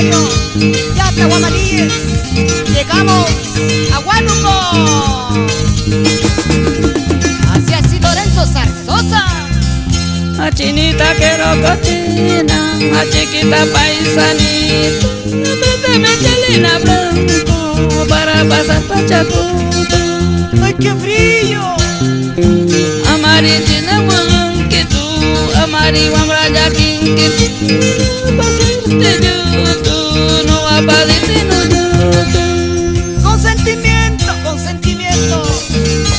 Tocayo, ya te Guamalíes, llegamos a Huánuco. Hacia así Lorenzo Zarzosa. A chinita quiero cochina, a chiquita paisanita, de Michelina blanco para pasar Pachacuta. ¡Ay, qué frío! Amarichina wankitu, amari wamraya kinkitu, pasarte yutu, no apadite no yutu. Consentimiento, consentimiento.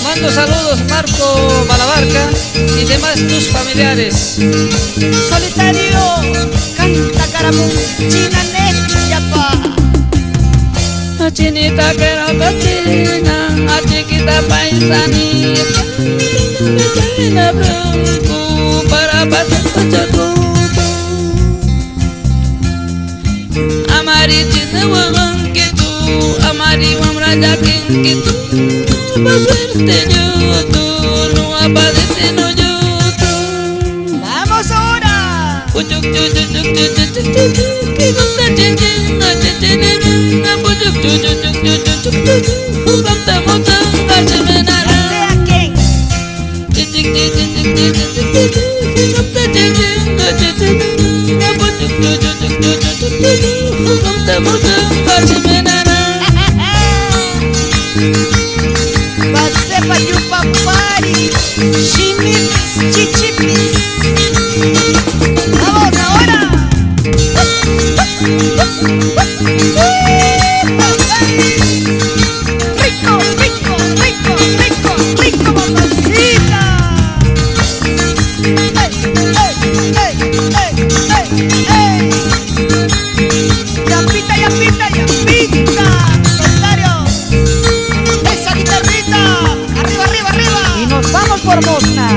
Mando saludos Marco Balabarca y demás tus familiares. Solitario, canta caramú, china yapa. A chinita quiero cochina, a chiquita paisanita, Michelina blanco para pasar Pachacuta. Amarichina wankitu, amari wamraya kinkitu, pasarte yutu, no apadite no yutu. ¡Vamos ahora! Puchuk chuchuk chuchuk chuchuk chuchuk, kigusta chinchina chinchinina, puchuk chuchuk chuchuk chuchuk chuchuk, ugapta mutang kachimenara. ¿Sea quién? Chichik chichik chichik chichik chichik, kigusta chinchina chinchinina, puchuk chuchuk chuchuk chuchuk chuchuk, ugapta mutang kachimenara. Pasepa yupapari, chimipis, chichipis. ¡Vamos ahora! ¡Rico, rico, rico, rico, rico, mamacita! ¡Ey, ey, ey, ey, ey, ey! ¡Yapita, yapita, yapita! ¡Solitario! ¡Esa guitarrita! ¡Arriba, arriba, arriba! Y nos vamos por Mosna.